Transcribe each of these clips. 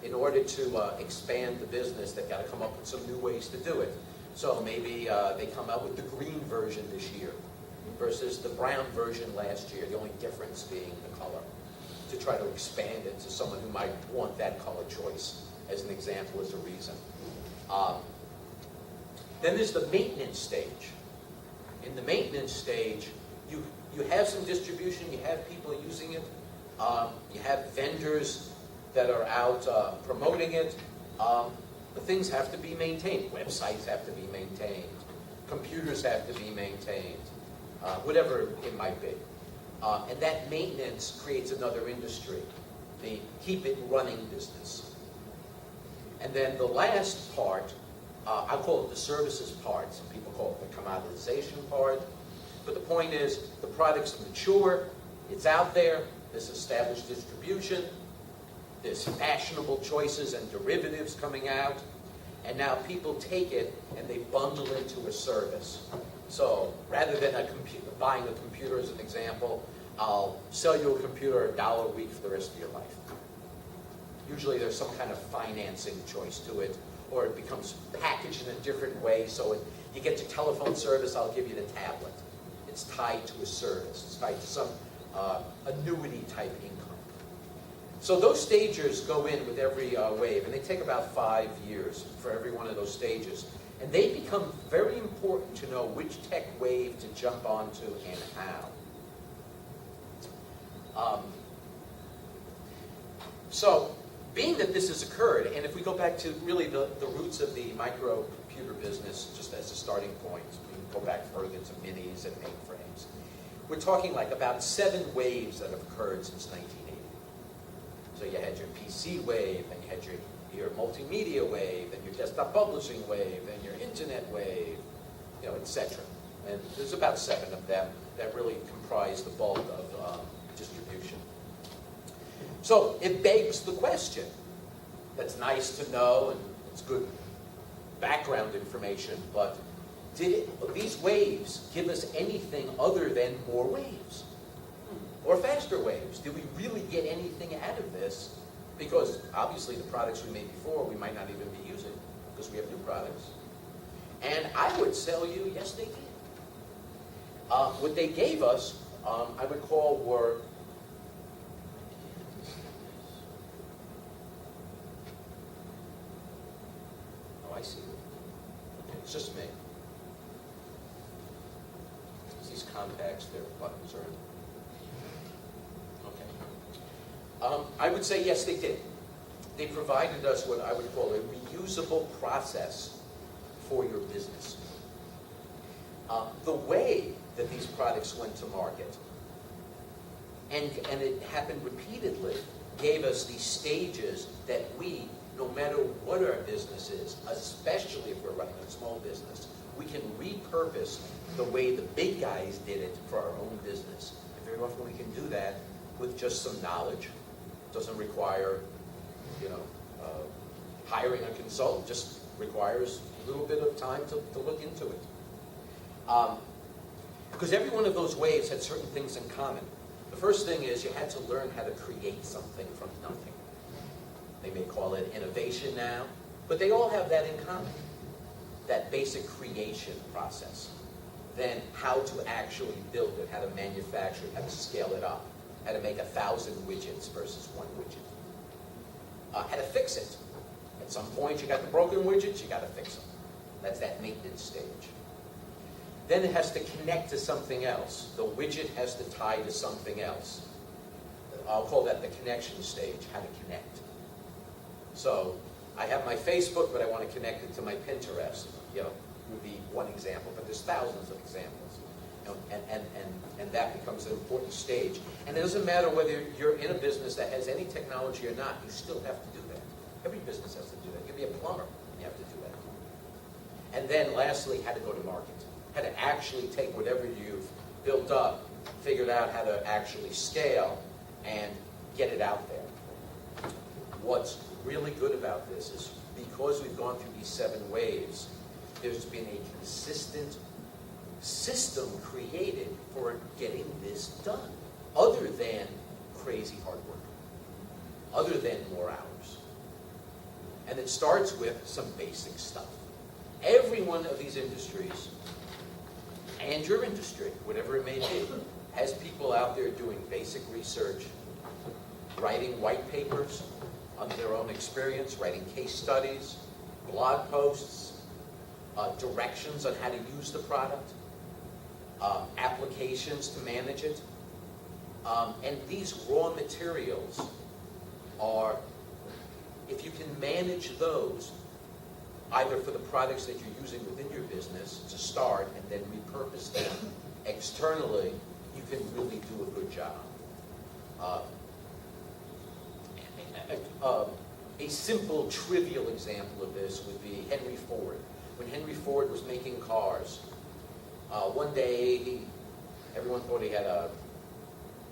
in order to expand the business, they've got to come up with some new ways to do it. So maybe they come out with the green version this year versus the brown version last year, the only difference being the color, to try to expand it to someone who might want that color choice, as an example, as a reason. Then there's the maintenance stage. In the maintenance stage, you have some distribution, you have people using it, you have vendors that are out promoting it, but things have to be maintained. Websites have to be maintained. Computers have to be maintained. Whatever it might be. And that maintenance creates another industry, the keep it running business. And then the last part, I call it the services part. Some people call it the commoditization part. But the point is, the product's mature, it's out there, there's established distribution, there's fashionable choices and derivatives coming out, and now people take it and they bundle into a service. So rather than buying a computer as an example, I'll sell you a computer $1 a week for the rest of your life. Usually there's some kind of financing choice to it, or it becomes packaged in a different way. So you get your telephone service, I'll give you the tablet. It's tied to a service. It's tied to some annuity type income. So those stages go in with every wave, and they take about 5 years for every one of those stages. And they become very important to know which tech wave to jump onto and how. So, being that this has occurred, and if we go back to really the roots of the microcomputer business, just as a starting point, we can go back further to minis and mainframes. We're talking like about 7 waves that have occurred since 1980. So you had your PC wave, and you had your multimedia wave, and your desktop publishing wave, and your internet wave, you know, etc. And there's about 7 of them that really comprise the bulk of distribution. So it begs the question, that's nice to know, and it's good background information, but did these waves give us anything other than more waves? Or faster waves? Did we really get anything out of this? Because obviously the products we made before, we might not even be using, because we have new products. And I would tell you, yes, they did. What they gave us, I would call were I see. Okay, it's just me. These contacts, their buttons are in. Okay. I would say yes, they did. They provided us what I would call a reusable process for your business. The way that these products went to market, and it happened repeatedly, gave us these stages that we, no matter what our business is, especially if we're running a small business, we can repurpose the way the big guys did it for our own business. And very often we can do that with just some knowledge. It doesn't require, hiring a consultant. Just requires a little bit of time to look into it. Because every one of those waves had certain things in common. The first thing is you had to learn how to create something from nothing. They may call it innovation now, but they all have that in common, that basic creation process. Then how to actually build it, how to manufacture it, how to scale it up, how to make 1,000 widgets versus 1 widget. How to fix it. At some point you got the broken widgets, you got to fix them. That's that maintenance stage. Then it has to connect to something else. The widget has to tie to something else. I'll call that the connection stage, how to connect. So I have my Facebook, but I want to connect it to my Pinterest. Would be one example, but there's thousands of examples. And that becomes an important stage. And it doesn't matter whether you're in a business that has any technology or not, you still have to do that. Every business has to do that. You can be a plumber, and you have to do that. And then lastly, how to go to market. How to actually take whatever you've built up, figured out how to actually scale, and get it out there. What's really good about this is because we've gone through these 7 waves, there's been a consistent system created for getting this done, other than crazy hard work, other than more hours. And it starts with some basic stuff. Every one of these industries, and your industry, whatever it may be, has people out there doing basic research, writing white papers on their own experience, writing case studies, blog posts, directions on how to use the product, applications to manage it. And these raw materials are, if you can manage those, either for the products that you're using within your business to start and then repurpose them externally, you can really do a good job. A simple, trivial example of this would be Henry Ford. When Henry Ford was making cars, one day everyone thought he had a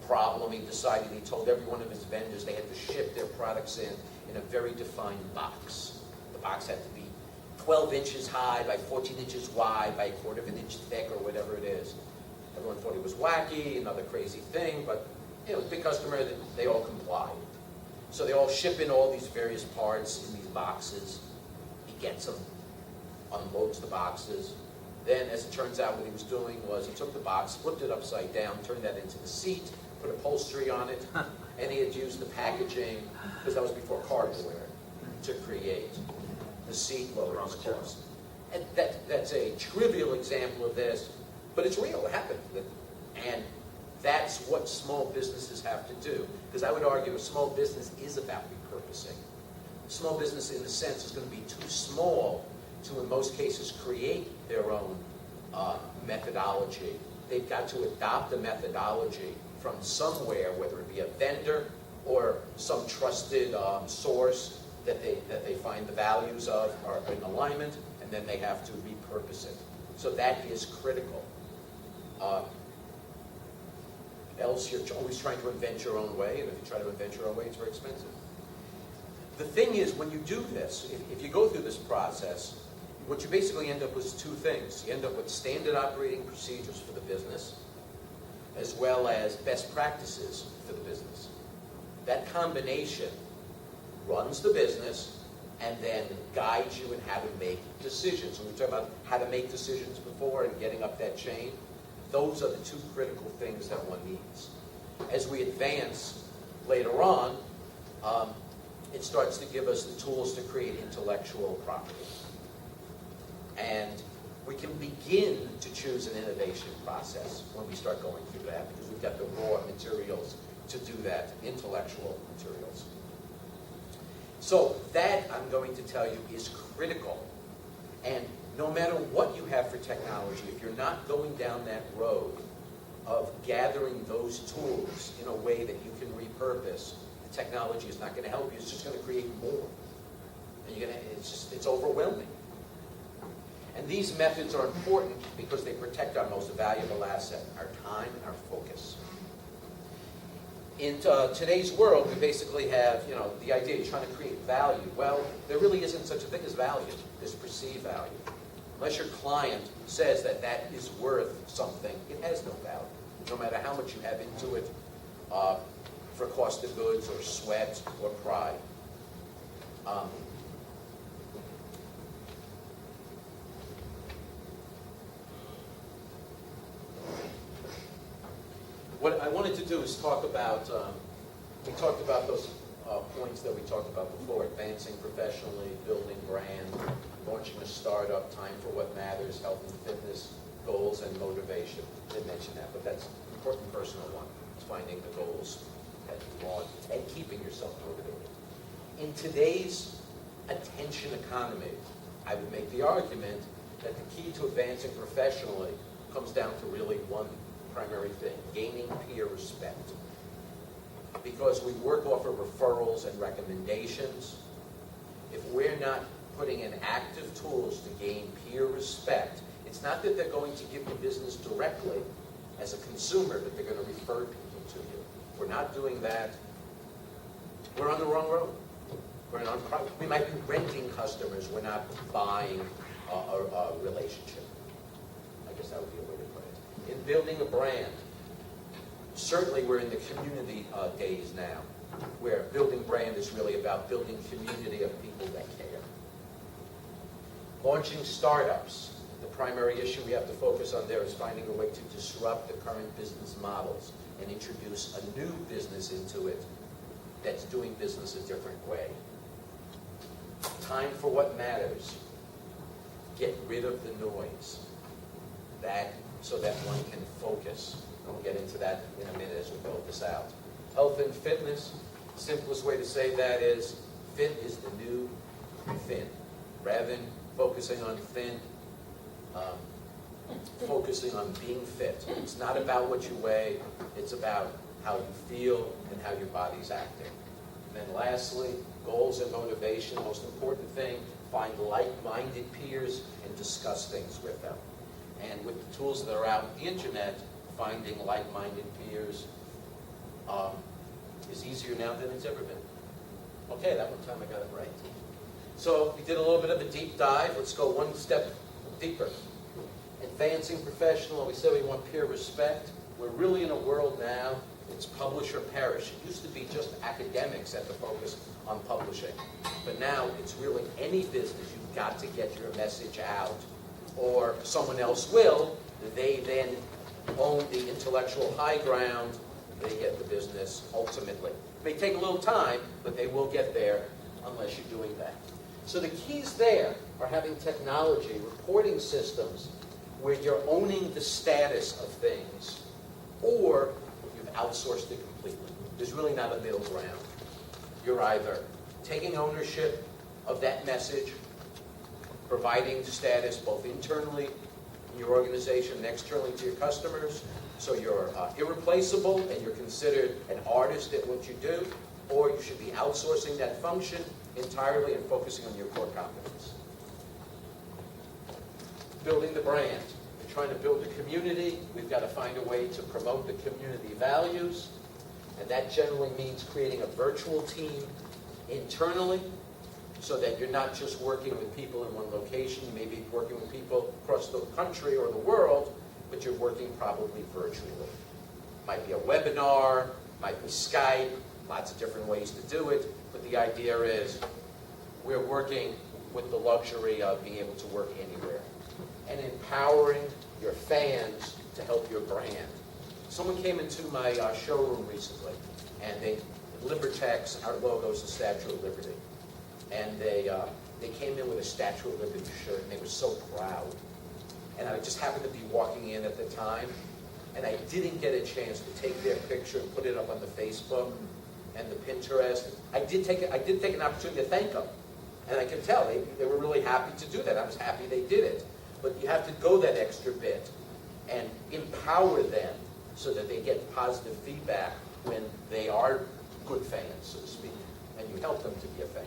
problem. He decided, he told every one of his vendors they had to ship their products in a very defined box. The box had to be 12 inches high by 14 inches wide by a quarter of an inch thick or whatever it is. Everyone thought it was wacky, another crazy thing, but you know, big customer, they all complied. So they all ship in all these various parts in these boxes. He gets them, unloads the boxes. Then, as it turns out, what he was doing was he took the box, flipped it upside down, turned that into the seat, put upholstery on it, and he had used the packaging, because that was before cardboard, to create the seat lower cost. And that's a trivial example of this, but it's real, it happened. And that's what small businesses have to do. Because I would argue a small business is about repurposing. Small business, in a sense, is going to be too small to, in most cases, create their own methodology. They've got to adopt a methodology from somewhere, whether it be a vendor or some trusted source that they find the values of are in alignment, and then they have to repurpose it. So that is critical. Else you're always trying to invent your own way, and if you try to invent your own way, it's very expensive. The thing is, when you do this, if you go through this process, what you basically end up with is two things. You end up with standard operating procedures for the business, as well as best practices for the business. That combination runs the business and then guides you in how to make decisions. When we talk about how to make decisions before and getting up that chain, those are the two critical things that one needs. As we advance later on, it starts to give us the tools to create intellectual property. And we can begin to choose an innovation process when we start going through that, because we've got the raw materials to do that, intellectual materials. So that, I'm going to tell you, is critical. And no matter what you have for technology, if you're not going down that road of gathering those tools in a way that you can repurpose, the technology is not going to help you. It's just going to create more. And it's overwhelming. And these methods are important because they protect our most valuable asset, our time and our focus. In today's world, we basically have, the idea of trying to create value. Well, there really isn't such a thing as value. There's perceived value. Unless your client says that that is worth something, it has no value. No matter how much you have into it for cost of goods or sweat or pride. What I wanted to do is talk about, we talked about those points that we talked about before, advancing professionally, building brand, launching a startup, time for what matters, health and fitness, goals and motivation. I didn't mention that, but that's an important personal one. It's finding the goals that you want and keeping yourself motivated. In today's attention economy, I would make the argument that the key to advancing professionally comes down to really one primary thing, gaining peer respect. Because we work off of referrals and recommendations, if we're not putting in active tools to gain peer respect, it's not that they're going to give you business directly as a consumer, but they're going to refer people to you. If we're not doing that, we're on the wrong road. We might be renting customers, we're not buying a relationship. I guess that would be a way to put it. In building a brand, certainly we're in the community days now. where building brand is really about building community of people that care. Launching startups. The primary issue we have to focus on there is finding a way to disrupt the current business models and introduce a new business into it that's doing business a different way. Time for what matters. Get rid of the noise. So that one can focus. We'll get into that in a minute as we build this out. Health and fitness. Simplest way to say that is, fit is the new thin. Rather than focusing on thin, focusing on being fit. It's not about what you weigh, it's about how you feel and how your body's acting. And then lastly, goals and motivation. Most important thing, find like-minded peers and discuss things with them. And with the tools that are out on the internet, finding like-minded peers is easier now than it's ever been. Okay, that one time I got it right. So we did a little bit of a deep dive. Let's go one step deeper. Advancing professional, we said we want peer respect. We're really in a world now, it's publish or perish. It used to be just academics that the focus on publishing. But now it's really any business. You've got to get your message out, or someone else will. They then own the intellectual high ground. They get the business ultimately. It may take a little time, but they will get there unless you're doing that. So the keys there are having technology, reporting systems, where you're owning the status of things, or you've outsourced it completely. There's really not a middle ground. You're either taking ownership of that message, providing status both internally in your organization and externally to your customers, so you're irreplaceable and you're considered an artist at what you do, or you should be outsourcing that function entirely and focusing on your core competence. Building the brand. We're trying to build a community. We've got to find a way to promote the community values, and that generally means creating a virtual team internally so that you're not just working with people in one location. You may be working with people across the country or the world, but you're working probably virtually. Might be a webinar, might be Skype, lots of different ways to do it, but the idea is we're working with the luxury of being able to work anywhere and empowering your fans to help your brand. Someone came into my showroom recently, and LiberTex, our logo is the Statue of Liberty, and they came in with a Statue of Liberty shirt, and they were so proud. And I just happened to be walking in at the time, and I didn't get a chance to take their picture and put it up on the Facebook and the Pinterest. I did take an opportunity to thank them, and I can tell they were really happy to do that. I was happy they did it. But you have to go that extra bit and empower them so that they get positive feedback when they are good fans, so to speak, and you help them to be a fan.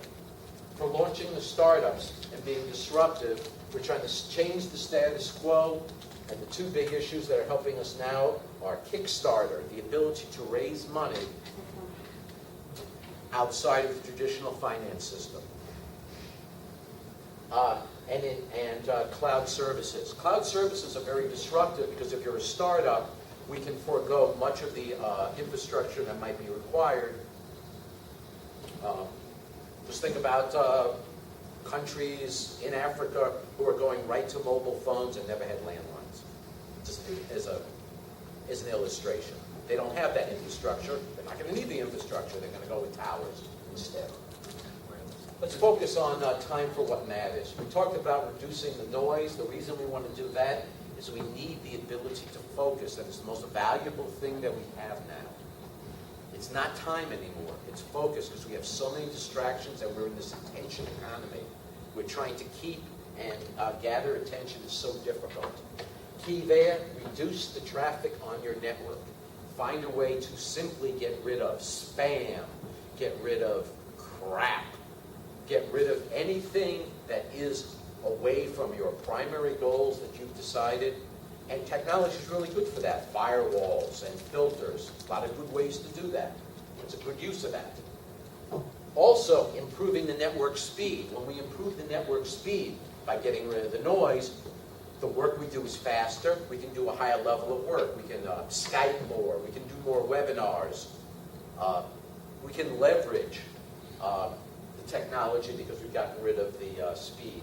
For launching the startups and being disruptive, we're trying to change the status quo, and the two big issues that are helping us now are Kickstarter, the ability to raise money outside of the traditional finance system, and cloud services. Cloud services are very disruptive because if you're a startup, we can forego much of the infrastructure that might be required. Just think about countries in Africa who are going right to mobile phones and never had landlines, just as an illustration. They don't have that infrastructure. They're not going to need the infrastructure. They're going to go with towers instead. Let's focus on time for what matters. We talked about reducing the noise. The reason we want to do that is we need the ability to focus. That is the most valuable thing that we have now. It's not time anymore. It's focus, because we have so many distractions and we're in this attention economy. We're trying to keep and gather attention is so difficult. Key there, reduce the traffic on your network. Find a way to simply get rid of spam, get rid of crap, get rid of anything that is away from your primary goals that you've decided. And technology is really good for that. Firewalls and filters, a lot of good ways to do that. It's a good use of that. Also, improving the network speed. When we improve the network speed by getting rid of the noise, the work we do is faster. We can do a higher level of work. We can Skype more. We can do more webinars. We can leverage the technology because we've gotten rid of the speed.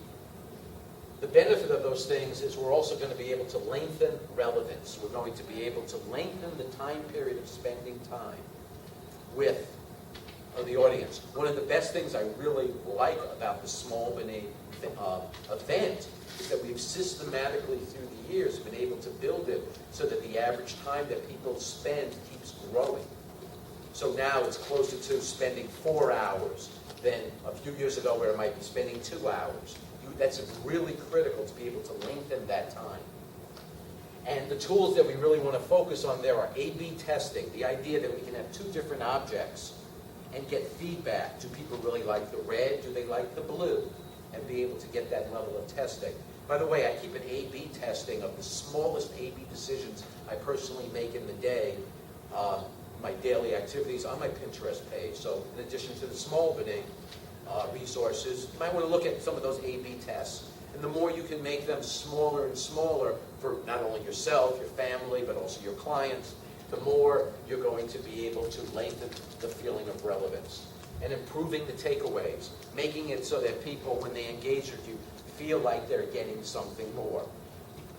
The benefit of those things is we're also going to be able to lengthen relevance. We're going to be able to lengthen the time period of spending time with the audience. One of the best things I really like about the smAlbany event is that we've systematically through the years been able to build it so that the average time that people spend keeps growing. So now it's closer to spending 4 hours than a few years ago where it might be spending 2 hours. That's really critical to be able to lengthen that time. And the tools that we really want to focus on there are A/B testing, the idea that we can have 2 different objects and get feedback. Do people really like the red? Do they like the blue? And be able to get that level of testing. By the way, I keep an A/B testing of the smallest A/B decisions I personally make in the day, my daily activities on my Pinterest page. So in addition to the smAlbany resources, you might want to look at some of those A/B tests. And the more you can make them smaller and smaller for not only yourself, your family, but also your clients, the more you're going to be able to lengthen the feeling of relevance. And improving the takeaways, making it so that people, when they engage with you, feel like they're getting something more.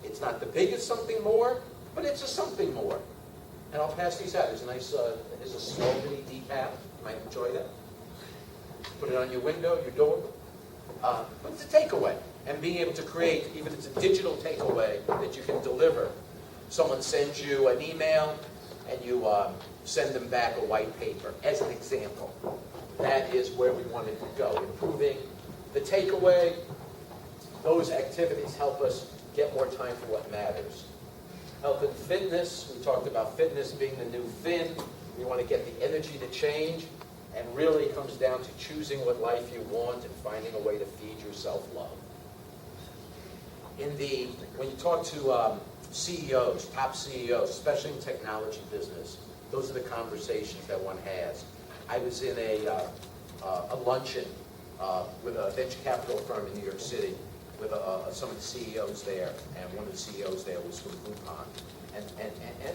It's not the biggest something more, but it's a something more. And I'll pass these out. There's a nice, there's a smAlbany decal. You might enjoy that. Put it on your window, your door. But it's a takeaway. And being able to create, even if it's a digital takeaway that you can deliver. Someone sends you an email, and you send them back a white paper, as an example. That is where we wanted to go. Improving the takeaway. Those activities help us get more time for what matters. Health and fitness. We talked about fitness being the new fin. We want to get the energy to change. And really it comes down to choosing what life you want and finding a way to feed your self-love. When you talk to CEOs, top CEOs, especially in technology business, those are the conversations that one has. I was in a luncheon with a venture capital firm in New York City with some of the CEOs there, and one of the CEOs there was from Groupon.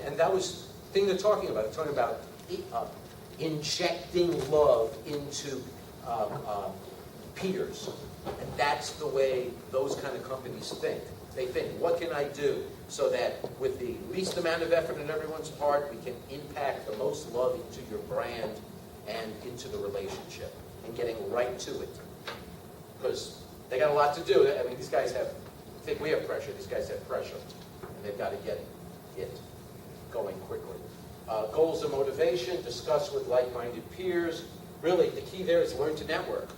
And that was the thing they're talking about. They're talking about injecting love into peers. And that's the way those kind of companies think. They think, what can I do so that with the least amount of effort on everyone's part, we can impact the most love into your brand and into the relationship, and getting right to it. Because they got a lot to do. I mean, these guys think we have pressure. These guys have pressure. And they've got to get it going quickly. Goals and motivation, discuss with like-minded peers. Really, the key there is learn to network.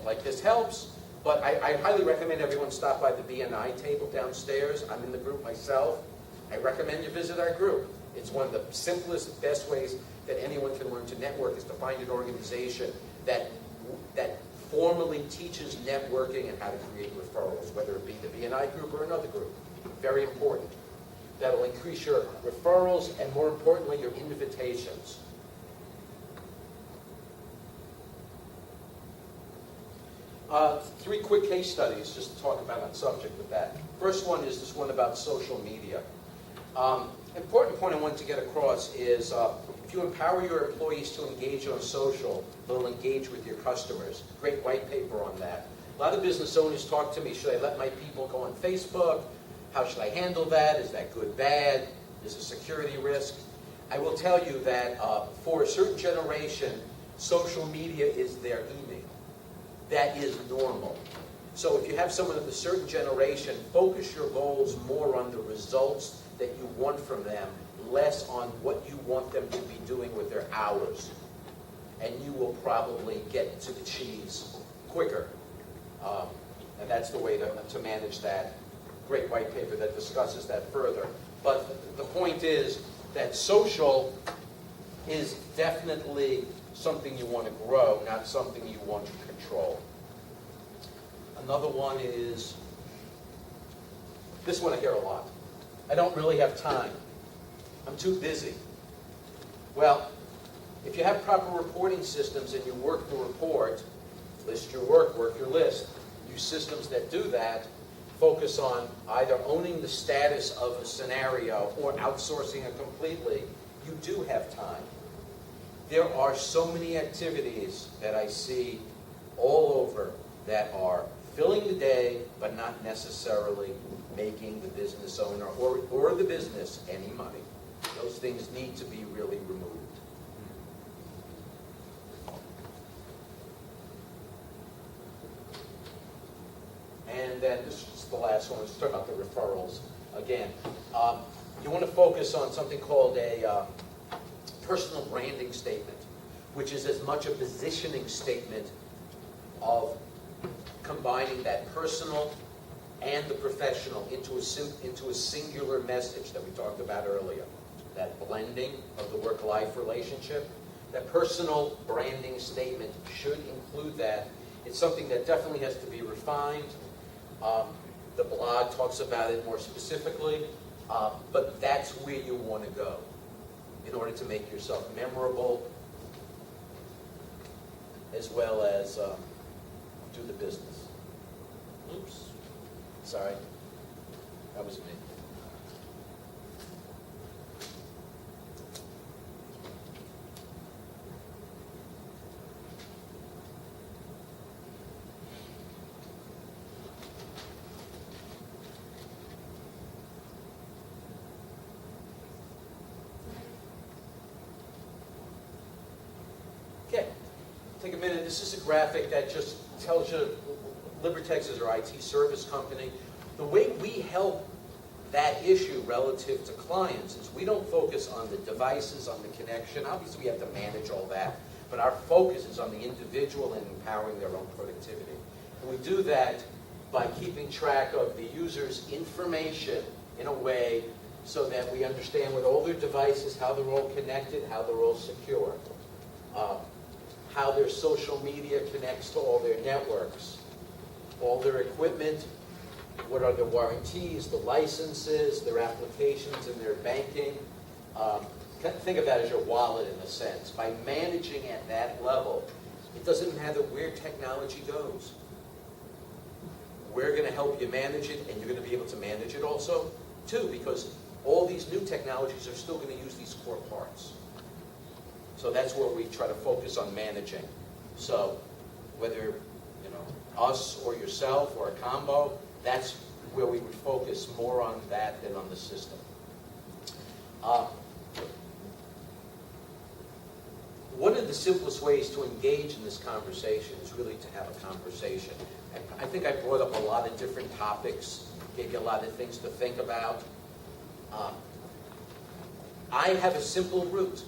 Like this helps, but I highly recommend everyone stop by the BNI table downstairs. I'm in the group myself. I recommend you visit our group. It's one of the simplest, best ways that anyone can learn to network is to find an organization that formally teaches networking and how to create referrals, whether it be the BNI group or another group. Very important. That'll increase your referrals and, more importantly, your invitations. Three quick case studies just to talk about on subject with that. First one is this one about social media. Important point I wanted to get across is if you empower your employees to engage on social, they'll engage with your customers. Great white paper on that. A lot of business owners talk to me, should I let my people go on Facebook? How should I handle that? Is that good, bad? Is it a security risk? I will tell you that for a certain generation, social media is their email. That is normal. So if you have someone of a certain generation, focus your goals more on the results that you want from them, less on what you want them to be doing with their hours. And you will probably get to the cheese quicker. And that's the way to manage that. Great white paper that discusses that further. But the point is that social is definitely something you want to grow, not something you want to control. Another one is, this one I hear a lot. I don't really have time. I'm too busy. Well, if you have proper reporting systems and you work the report, list your work your list, use systems that do that, focus on either owning the status of a scenario or outsourcing it completely, you do have time. There are so many activities that I see all over that are filling the day, but not necessarily making the business owner or the business any money. Those things need to be really removed. And then this is the last one. Let's talk about the referrals again. You want to focus on something called a personal branding statement, which is as much a positioning statement of combining that personal and the professional into a singular message that we talked about earlier. That blending of the work-life relationship. That personal branding statement should include that. It's something that definitely has to be refined. The blog talks about it more specifically, but that's where you want to go in order to make yourself memorable, as well as do the business. Oops. Sorry. That was me. Okay. Take a minute. This is a graphic that just tells you Libertex is our IT service company. The way we help that issue relative to clients is we don't focus on the devices, on the connection. Obviously, we have to manage all that. But our focus is on the individual and empowering their own productivity. And we do that by keeping track of the user's information in a way so that we understand with all their devices how they're all connected, how they're all secure, how their social media connects to all their networks, all their equipment, what are their warranties, the licenses, their applications, and their banking. Think of that as your wallet in a sense. By managing at that level, it doesn't matter where technology goes. We're going to help you manage it, and you're going to be able to manage it also, too, because all these new technologies are still going to use these core parts. So that's where we try to focus on managing. So whether us or yourself or a combo, that's where we would focus more on that than on the system. One of the simplest ways to engage in this conversation is really to have a conversation. I think I brought up a lot of different topics, gave you a lot of things to think about. I have a simple route,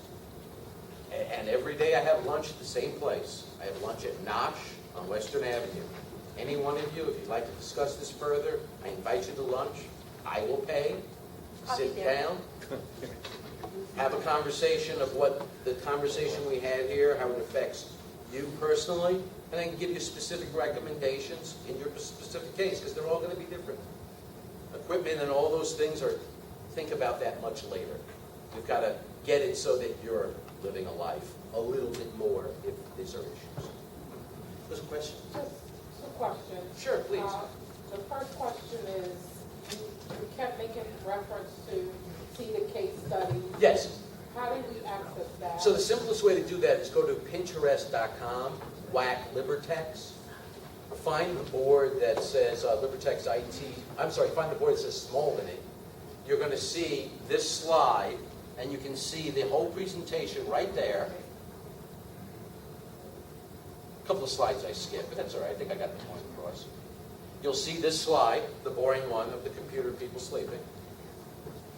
and every day I have lunch at the same place. I have lunch at Nosh on Western Avenue. Any one of you, if you'd like to discuss this further, I invite you to lunch. I will pay. Sit down. Have a conversation of what the conversation we had here, how it affects you personally, and I can give you specific recommendations in your specific case, because they're all going to be different. Equipment and all those things think about that much later. You've got to get it so that you're living a life a little bit more if these are issues. There's a question? Just a question. Sure, please. The first question is, you kept making reference to see the case study. Yes. How do we access that? So the simplest way to do that is go to Pinterest.com, whack Libertex. Find the board that says Libertex IT. Find the board that says smAlbany. You're going to see this slide, and you can see the whole presentation right there. A couple of slides I skipped, but that's all right. I think I got the point across. You'll see this slide, the boring one of the computer people sleeping.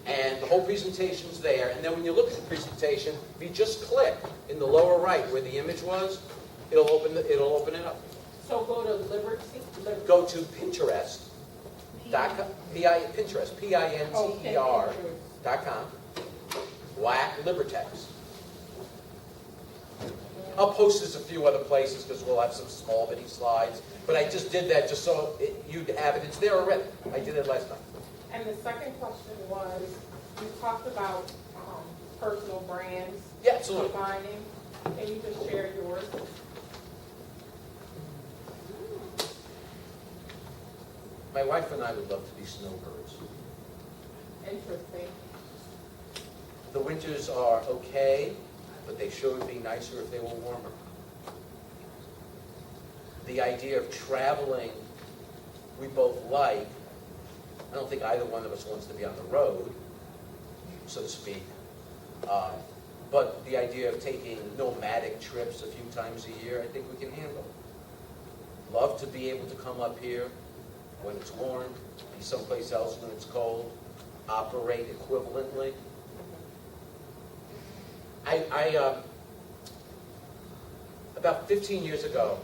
And the whole presentation's there. And then when you look at the presentation, if you just click in the lower right where the image was, it'll open it up. So go to Liberty. Go to Pinterest. Pinterest, Pinter.com. Whack Libertex. I'll post this a few other places because we'll have some smAlbany slides. But I just did that just so you'd have it. It's there already. I did it last time. And the second question was, you talked about personal brands. Yeah, absolutely. Combining. Can you just share yours? My wife and I would love to be snowbirds. Interesting. The winters are okay. but they sure would be nicer if they were warmer. The idea of traveling, we both like. I don't think either one of us wants to be on the road, so to speak. But the idea of taking nomadic trips a few times a year, I think we can handle. Love to be able to come up here when it's warm, be someplace else when it's cold, operate equivalently. About 15 years ago,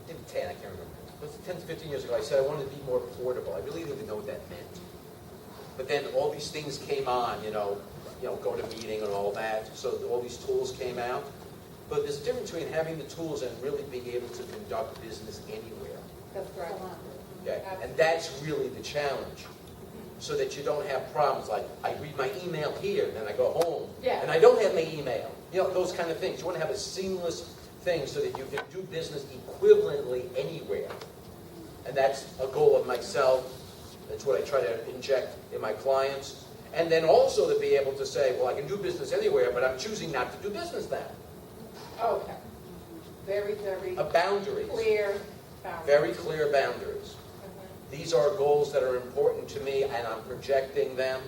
maybe 10, I can't remember. It was 10 to 15 years ago, I said I wanted to be more portable. I really didn't even know what that meant. But then all these things came on, go to meeting and all that. So all these tools came out. But there's a difference between having the tools and really being able to conduct business anywhere. That's right. Okay? And that's really the challenge. So that you don't have problems like, I read my email here, and then I go home, and I don't have my email. Those kind of things. You want to have a seamless thing so that you can do business equivalently anywhere. And that's a goal of myself. That's what I try to inject in my clients. And then also to be able to say, well, I can do business anywhere, but I'm choosing not to do business now. Okay. Very, very Boundaries. Clear boundaries. Very clear boundaries. These are goals that are important to me, and I'm projecting them.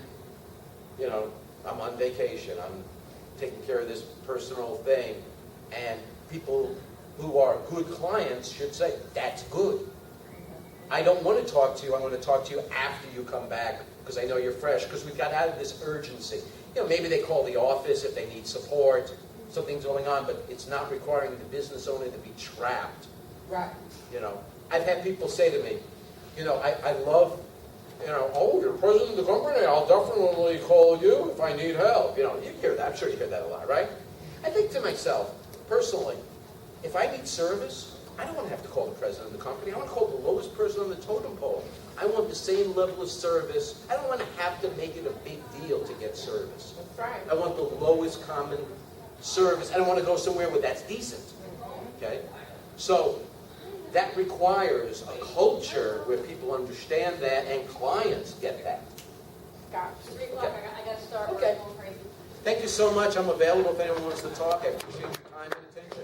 I'm on vacation. I'm taking care of this personal thing. And people who are good clients should say, that's good. I don't want to talk to you. I want to talk to you after you come back because I know you're fresh, because we've got out of this urgency. Maybe they call the office if they need support, something's going on, but it's not requiring the business owner to be trapped. Right. I've had people say to me, I love, oh, you're president of the company, I'll definitely call you if I need help. You hear that. I'm sure you hear that a lot, right? I think to myself, personally, if I need service, I don't want to have to call the president of the company. I want to call the lowest person on the totem pole. I want the same level of service. I don't want to have to make it a big deal to get service. That's right. I want the lowest common service. I don't want to go somewhere where that's decent. Okay? So that requires a culture where people understand that and clients get that. Gotcha. Okay. I got to start. Okay. We're going crazy. Thank you so much. I'm available if anyone wants to talk. I appreciate your time and attention.